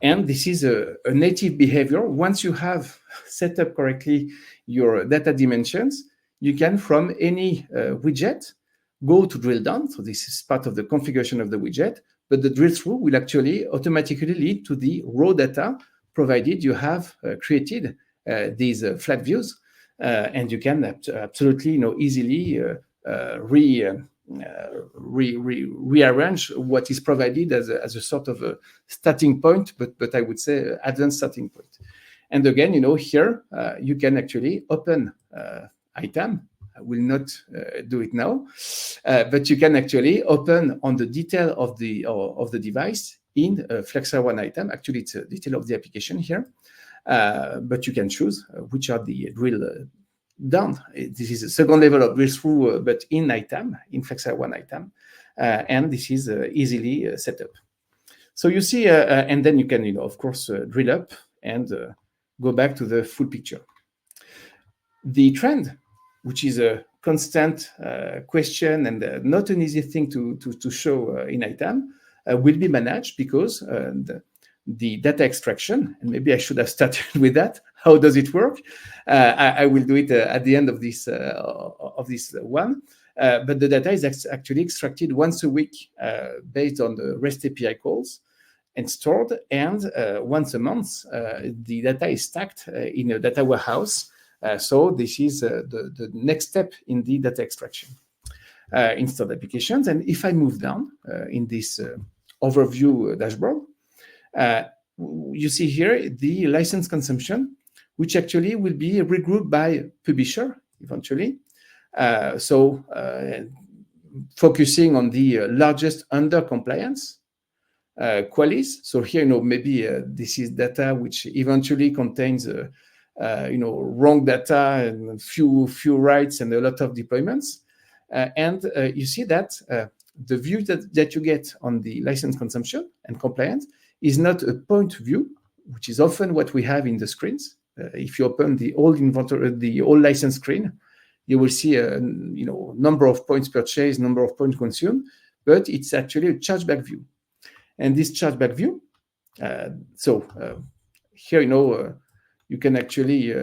And this is a native behavior. Once you have set up correctly your data dimensions, you can, from any widget, go to drill down. So this is part of the configuration of the widget, but the drill through will actually automatically lead to the raw data, provided you have created these flat views, and you can absolutely, easily rearrange what is provided as a sort of a starting point, but I would say advanced starting point. And again, here you can actually open ITAM. I will not do it now, but you can actually open on the detail of the device in Flexera One ITAM. Actually, it's a detail of the application here, but you can choose which are the drill down. This is a second level of drill through, but in ITAM, in Flexera One ITAM, and this is easily set up. So you see, and then you can, of course, drill up and go back to the full picture. The trend, which is a constant question and not an easy thing to show in ITAM, will be managed because the data extraction, and maybe I should have started with that. How does it work? I will do it at the end of this one. But the data is actually extracted once a week based on the REST API calls and stored, and once a month, the data is stacked in a data warehouse. So this is the next step in the data extraction. Installed applications. And if I move down in this overview dashboard, you see here the license consumption, which actually will be regrouped by publisher eventually. So focusing on the largest under compliance qualies. So here, maybe this is data which eventually contains wrong data and few rights and a lot of deployments. And you see that the view that you get on the license consumption and compliance is not a point view, which is often what we have in the screens. If you open the old inventory, the old license screen, you will see a number of points purchased, number of points consumed, but it's actually a chargeback view. And this chargeback view, here you can actually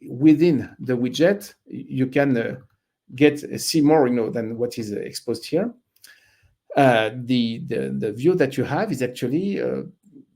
within the widget you can see more than what is exposed here. The view that you have is actually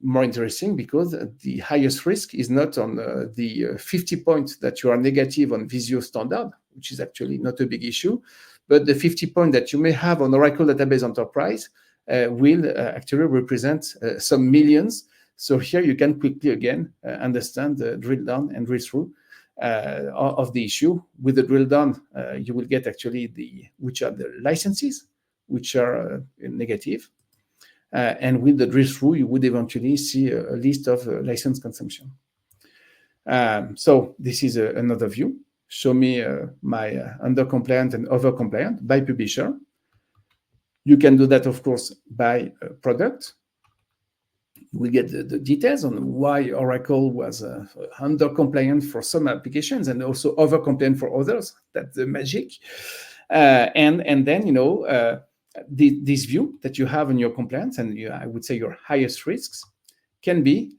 more interesting because the highest risk is not on the 50 points that you are negative on Visio standard, which is actually not a big issue, but the 50 points that you may have on Oracle Database Enterprise will actually represent some millions. So here you can quickly again understand the drill down and drill through of the issue. With the drill down, you will get actually which are the licenses which are negative. And with the drill through, you would eventually see a list of license consumption. So this is another view. Show me my under compliant and over compliant by publisher. You can do that, of course, by product. We get the details on why Oracle was under compliant for some applications and also over compliant for others. That's the magic. And then, this view that you have on your compliance and I would say your highest risks can be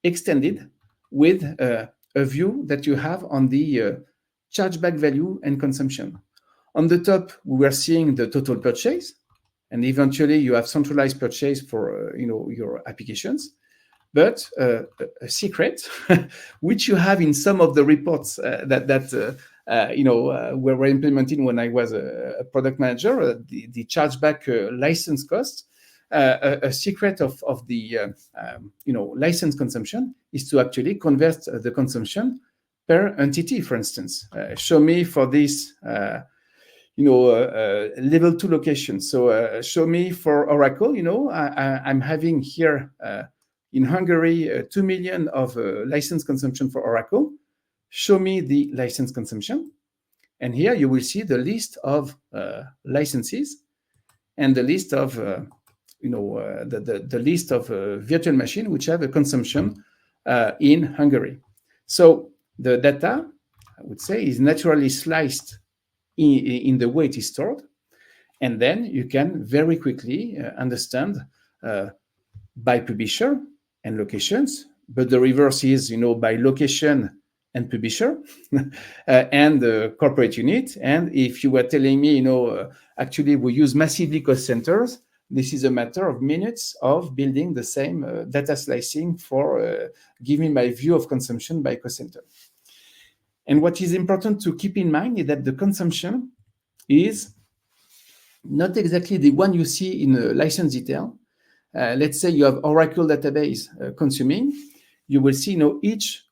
extended with a view that you have on the chargeback value and consumption. On the top, we were seeing the total purchase, and eventually you have centralized purchase for your applications. But a secret, which you have in some of the reports that were implemented when I was a product manager, the chargeback license cost. A secret of the license consumption is to actually convert the consumption per entity. For instance, show me for this level 2 location. So show me for Oracle. I'm having here in Hungary 2 million of license consumption for Oracle. Show me the license consumption, and here you will see the list of licenses and the list of the list of virtual machine which have a consumption in Hungary. So the data, I would say, is naturally sliced in the way it is stored, and then you can very quickly understand by publisher and locations, but the reverse is by location and publisher and the corporate unit. And if you were telling me, actually we use massively cost centers, this is a matter of minutes of building the same data slicing for giving my view of consumption by cost center. And what is important to keep in mind is that the consumption is not exactly the one you see in a license detail. Let's say you have Oracle database consuming. You will see each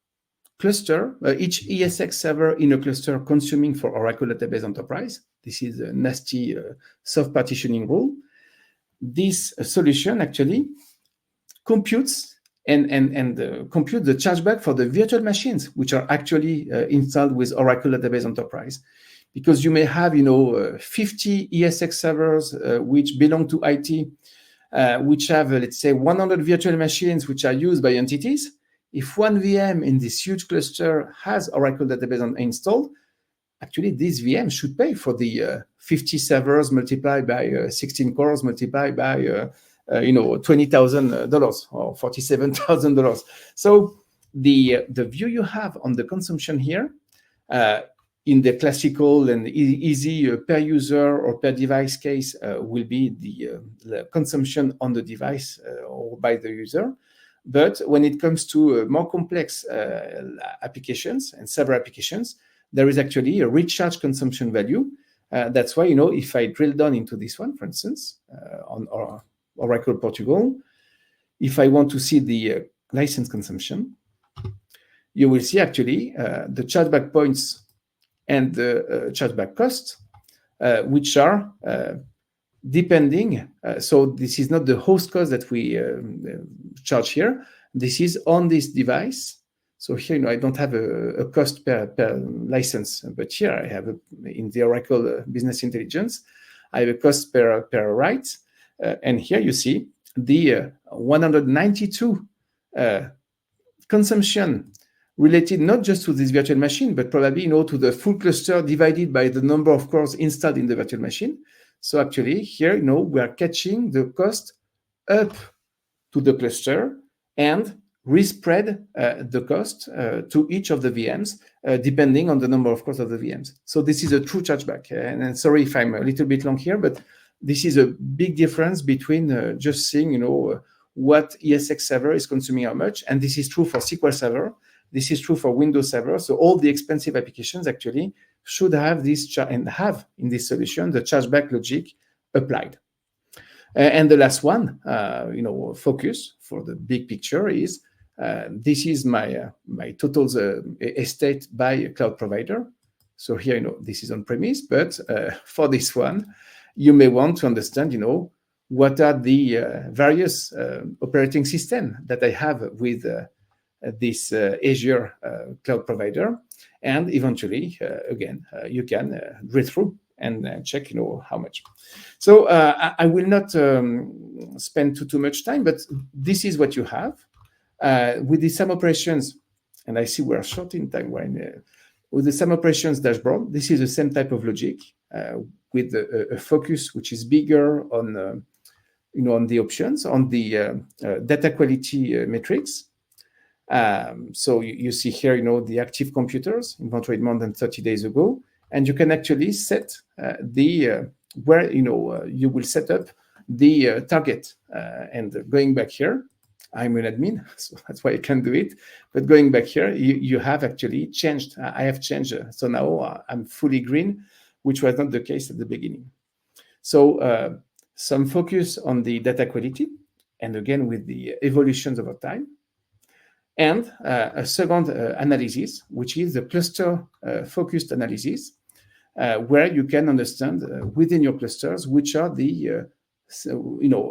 cluster, each ESX server in a cluster consuming for Oracle Database Enterprise. This is a nasty soft partitioning rule. This solution actually computes and compute the chargeback for the virtual machines which are actually installed with Oracle Database Enterprise. Because you may have 50 ESX servers which belong to IT, which have, let's say, 100 virtual machines which are used by entities. If one VM in this huge cluster has Oracle Database installed, actually this VM should pay for the 50 servers multiplied by 16 cores multiplied by $20,000 or $47,000. So the view you have on the consumption here in the classical and easy per user or per device case will be the consumption on the device or by the user. But when it comes to more complex applications and server applications, there is actually a recharge consumption value. That's why, if I drill down into this one, for instance, on Oracle Portugal, if I want to see the license consumption, you will see actually the chargeback points and the chargeback cost, which are depending. So this is not the host cost that we charge here. This is on this device. So here, I don't have a cost per license, but here I have in the Oracle Business Intelligence, I have a cost per write. And here you see the 192 consumption related not just to this virtual machine, but probably to the full cluster divided by the number of cores installed in the virtual machine. So actually here, we are catching the cost up to the cluster and respread the cost to each of the VMs, depending on the number of cores of the VMs. So this is a true chargeback. And sorry if I'm a little bit long here, but this is a big difference between just seeing, what ESX server is consuming how much. And this is true for SQL Server. This is true for Windows Server. So all the expensive applications actually should have this and have in this solution the chargeback logic applied. And the last one, focus for the big picture is This is my total estate by a cloud provider. So here, this is on-premise, but for this one, you may want to understand, what are the various operating system that I have with this Azure cloud provider. And eventually, again, you can read through and check, how much. So I will not spend too much time, but this is what you have. With the SAM operations, and I see we're short in time with the SAM operations dashboard, this is the same type of logic with a focus which is bigger on on the options, on the data quality metrics. So you see here, the active computers inventoried more than 30 days ago, and you can actually set where you will set up the target. And going back here, I'm an admin, so that's why I can do it. But going back here, you have actually changed. I have changed. So now I'm fully green, which was not the case at the beginning. So some focus on the data quality, and again, with the evolutions over time. And a second analysis, which is the cluster focused analysis, where you can understand within your clusters which are the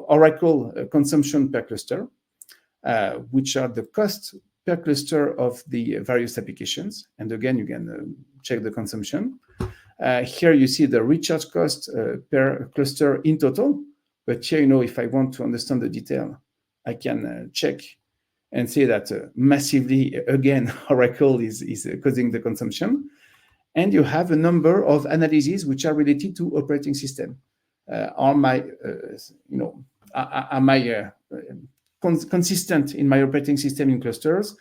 Oracle consumption per cluster, which are the cost per cluster of the various applications. And again, you can check the consumption. Here you see the recharge cost per cluster in total. But here, if I want to understand the detail, I can check and see that massively, again, Oracle is causing the consumption. And you have a number of analyses which are related to operating system. Am I consistent in my operating system in clusters?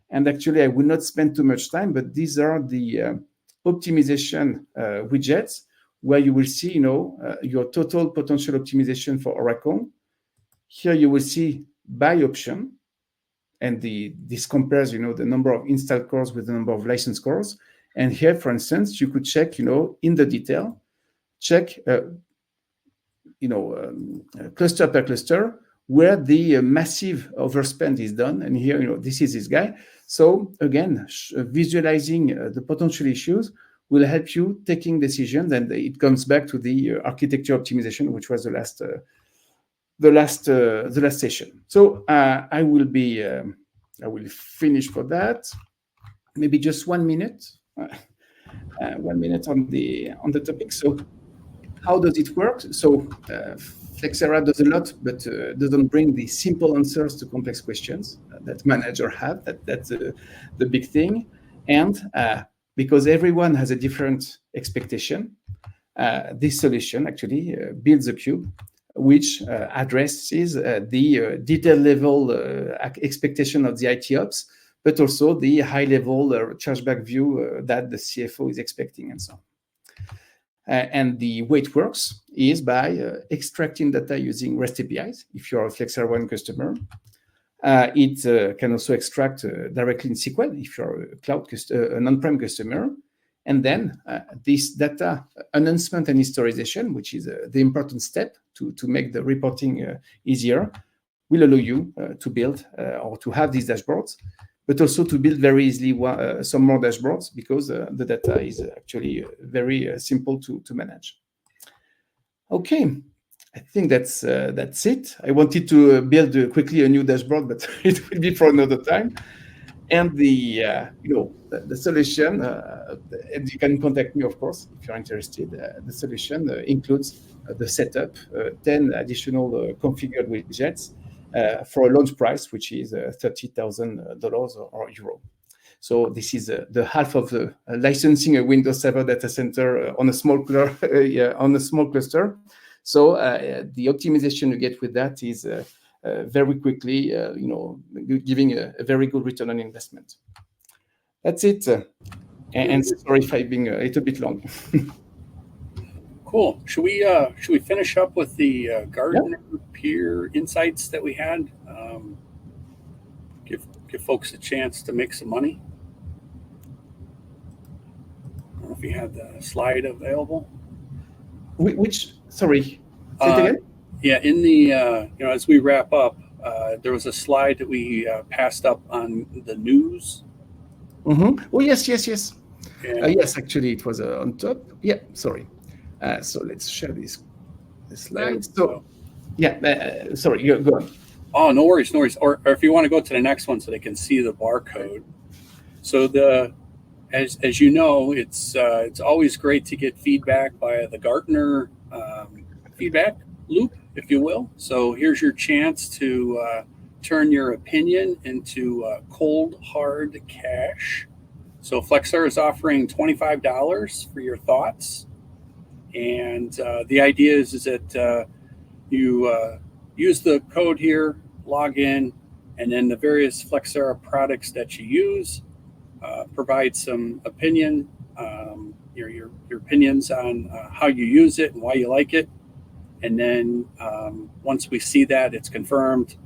And actually, I will not spend too much time, but these are the optimization widgets where you will see, your total potential optimization for Oracle. Here you will see by option, and this compares, the number of installed cores with the number of license cores. And here, for instance, you could check, in the detail, check, cluster per cluster, where the massive overspend is done. And here, this is this guy. So again, visualizing the potential issues will help you taking decisions. And it comes back to the architecture optimization, which was the last session. So I will finish for that. Maybe just 1 minute. 1 minute on the topic. So how does it work? So Flexera does a lot, but doesn't bring the simple answers to complex questions that managers have. That's the big thing. And because everyone has a different expectation, this solution actually builds a cube which addresses the detail level expectation of the IT ops, but also the high-level chargeback view that the CFO is expecting, and so on. And the way it works is by extracting data using REST APIs. If you're a Flexera One customer, it can also extract directly in SQL if you're an on-prem customer. And then this data announcement and historization, which is the important step to make the reporting easier, will allow you to build or to have these dashboards, but also to build very easily some more dashboards, because the data is actually very simple to manage. Okay, I think that's it. I wanted to build quickly a new dashboard, but it will be for another time. And the solution, and you can contact me, of course, if you're interested. The solution includes the setup, 10 additional configured widgets, for a launch price, which is $30,000 or euro. So this is the half of the licensing a Windows Server data center on a small cluster. So the optimization you get with that is very quickly, giving a very good return on investment. That's it. And sorry if I've been a little bit long. Cool. Should we finish up with the Gartner peer insights that we had? Give folks a chance to make some money. I don't know if you had the slide available. Which? Sorry. Say it again. Yeah, in the as we wrap up, there was a slide that we passed up on the news. Oh, yes. And Yes, actually, it was on top. Yeah, sorry. So let's share this slide. So, yeah, sorry, go on. oh, no worries. Or if you want to go to the next one so they can see the barcode. So as you know, it's always great to get feedback via the Gartner feedback loop, if you will. So here's your chance to turn your opinion into cold hard cash. So Flexera is offering $25 for your thoughts, and the idea is that you use the code here, log in, and then the various Flexera products that you use. Provide some opinion, your opinions on how you use it and why you like it. And then once we see that it's confirmed,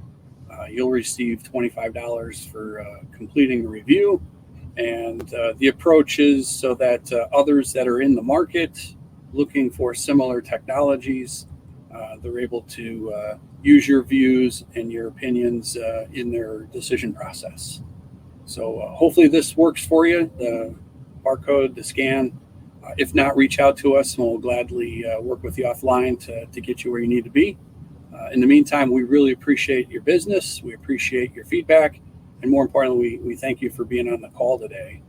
you'll receive $25 for completing the review. And the approach is so that others that are in the market looking for similar technologies, they're able to use your views and your opinions in their decision process. So hopefully this works for you, the barcode, the scan. If not, reach out to us and we'll gladly work with you offline to get you where you need to be. In the meantime, we really appreciate your business. We appreciate your feedback. And more importantly, we thank you for being on the call today.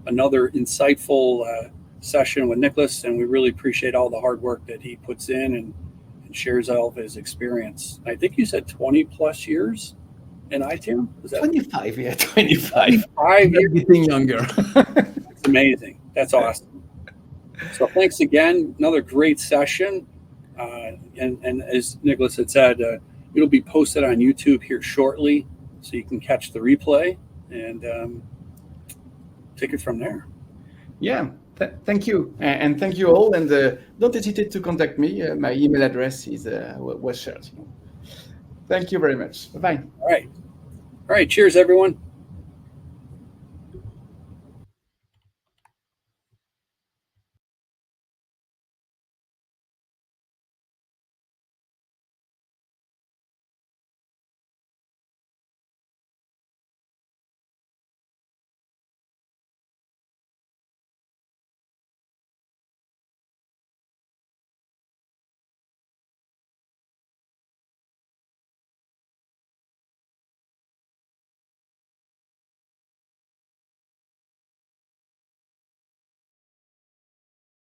Another insightful session with Nicholas, and we really appreciate all the hard work that he puts in and shares all of his experience. I think you said 20 plus years in ITAM? Is that 25? Yeah, 25. 5 years. Getting younger. It's amazing. That's awesome. So thanks again. Another great session. And as Nicholas had said, it'll be posted on YouTube here shortly, so you can catch the replay and take it from there. Yeah, thank you. And thank you all. And don't hesitate to contact me. My email address was shared. Thank you very much. Bye-bye. All right. Cheers, everyone.